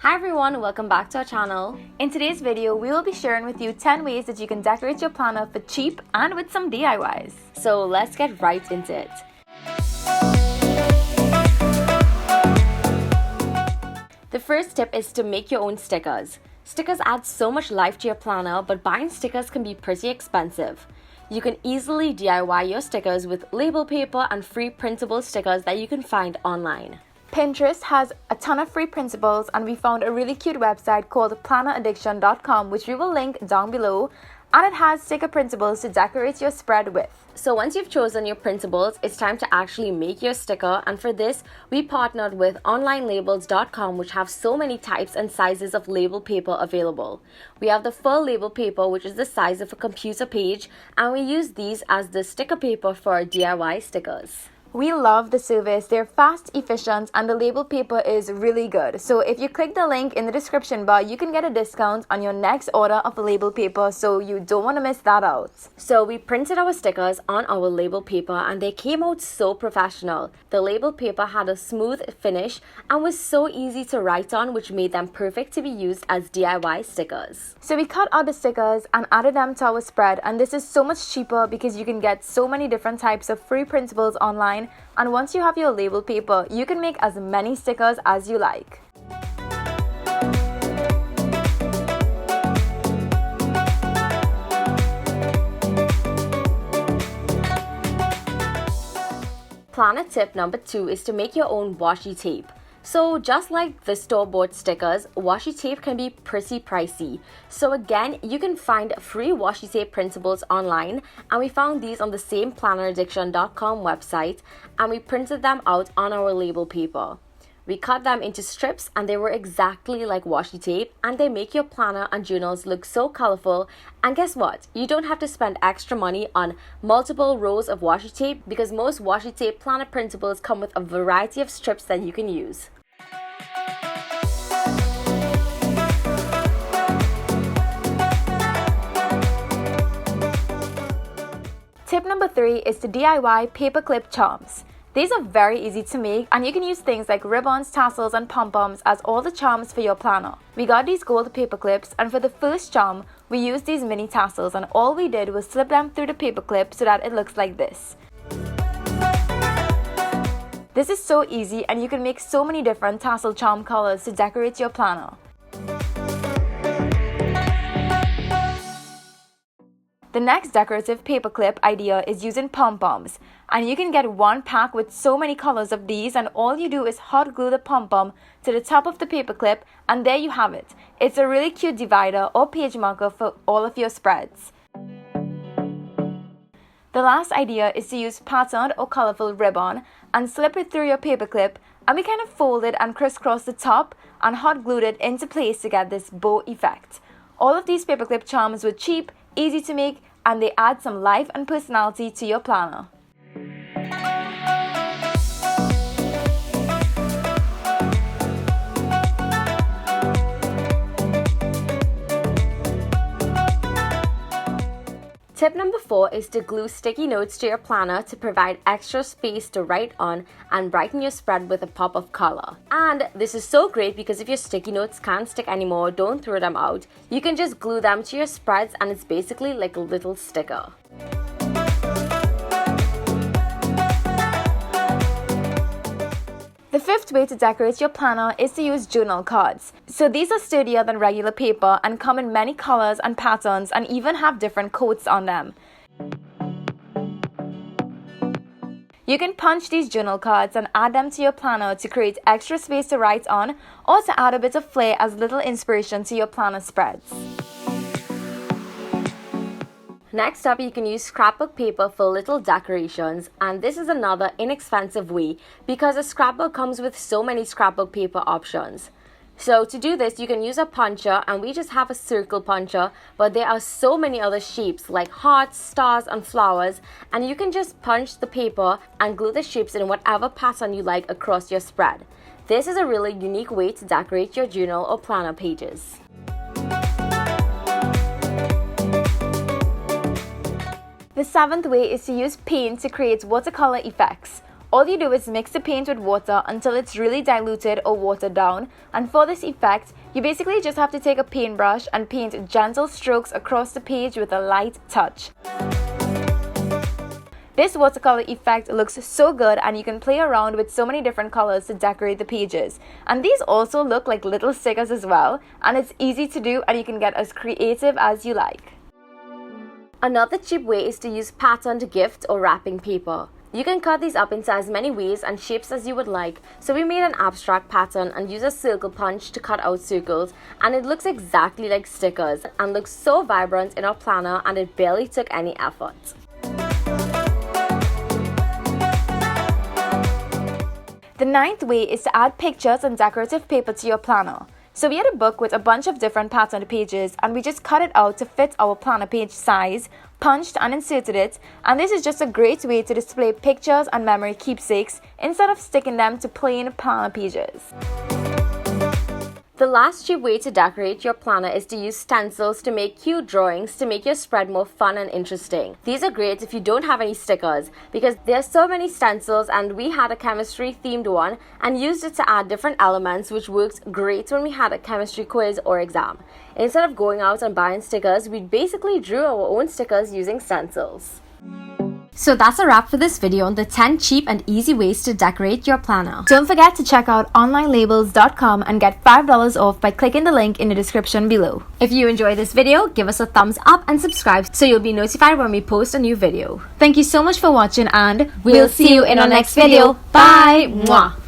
Hi everyone, welcome back to our channel. In today's video, we will be sharing with you 10 ways that you can decorate your planner for cheap and with some DIYs. So let's get right into it. The first tip is to make your own stickers. Stickers add so much life to your planner, but buying stickers can be pretty expensive. You can easily DIY your stickers with label paper and free printable stickers that you can find online. Pinterest has a ton of free printables, and we found a really cute website called planneraddict.com, which we will link down below, and it has sticker printables to decorate your spread with. So once you've chosen your printables, it's time to actually make your sticker, and for this we partnered with onlinelabels.com, which have so many types and sizes of label paper available. We have the full label paper, which is the size of a computer page, and we use these as the sticker paper for our DIY stickers. We love the service. They're fast, efficient, and the label paper is really good. So if you click the link in the description bar, you can get a discount on your next order of label paper, so you don't want to miss that out. So we printed our stickers on our label paper and they came out so professional. The label paper had a smooth finish and was so easy to write on, which made them perfect to be used as DIY stickers. So we cut out the stickers and added them to our spread, and this is so much cheaper because you can get so many different types of free printables online. And once you have your label paper, you can make as many stickers as you like. Planner tip number 2 is to make your own washi tape. So just like the store-bought stickers, washi tape can be pretty pricey. So again, you can find free washi tape printables online, and we found these on the same planneraddict.com website, and we printed them out on our label paper. We cut them into strips and they were exactly like washi tape, and they make your planner and journals look so colorful. And guess what? You don't have to spend extra money on multiple rows of washi tape because most washi tape planner printables come with a variety of strips that you can use. Tip number 3 is to DIY paperclip charms. These are very easy to make, and you can use things like ribbons, tassels, and pom-poms as all the charms for your planner. We got these gold paper clips, and for the first charm, we used these mini tassels, and all we did was slip them through the paper clip so that it looks like this. This is so easy, and you can make so many different tassel charm colors to decorate your planner. The next decorative paperclip idea is using pom-poms, and you can get one pack with so many colors of these, and all you do is hot glue the pom-pom to the top of the paperclip, and there you have it. It's a really cute divider or page marker for all of your spreads. The last idea is to use patterned or colorful ribbon and slip it through your paperclip, and we kind of fold it and crisscross the top and hot glued it into place to get this bow effect. All of these paperclip charms were cheap, easy to make, and they add some life and personality to your planner. Tip number 4 is to glue sticky notes to your planner to provide extra space to write on and brighten your spread with a pop of color. And this is so great because if your sticky notes can't stick anymore, don't throw them out. You can just glue them to your spreads, and it's basically like a little sticker. The fifth way to decorate your planner is to use journal cards. So these are sturdier than regular paper and come in many colors and patterns, and even have different coats on them. You can punch these journal cards and add them to your planner to create extra space to write on, or to add a bit of flair as little inspiration to your planner spreads. Next up, you can use scrapbook paper for little decorations, and this is another inexpensive way because a scrapbook comes with so many scrapbook paper options. So to do this, you can use a puncher, and we just have a circle puncher, but there are so many other shapes like hearts, stars, and flowers, and you can just punch the paper and glue the shapes in whatever pattern you like across your spread. This is a really unique way to decorate your journal or planner pages. The seventh way is to use paint to create watercolor effects. All you do is mix the paint with water until it's really diluted or watered down, and for this effect, you basically just have to take a paintbrush and paint gentle strokes across the page with a light touch. This watercolor effect looks so good, and you can play around with so many different colors to decorate the pages. And these also look like little stickers as well, and it's easy to do and you can get as creative as you like. Another cheap way is to use patterned gift or wrapping paper. You can cut these up into as many ways and shapes as you would like. So we made an abstract pattern and used a circle punch to cut out circles, and it looks exactly like stickers and looks so vibrant in our planner, and it barely took any effort. The ninth way is to add pictures and decorative paper to your planner. So we had a book with a bunch of different patterned pages, and we just cut it out to fit our planner page size, punched and inserted it, and this is just a great way to display pictures and memory keepsakes instead of sticking them to plain planner pages. The last cheap way to decorate your planner is to use stencils to make cute drawings to make your spread more fun and interesting. These are great if you don't have any stickers, because there are so many stencils, and we had a chemistry themed one and used it to add different elements, which worked great when we had a chemistry quiz or exam. Instead of going out and buying stickers, we basically drew our own stickers using stencils. So that's a wrap for this video on the 10 cheap and easy ways to decorate your planner. Don't forget to check out onlinelabels.com and get $5 off by clicking the link in the description below. If you enjoyed this video, give us a thumbs up and subscribe so you'll be notified when we post a new video. Thank you so much for watching, and We'll see you in our next video. Bye! Mwah!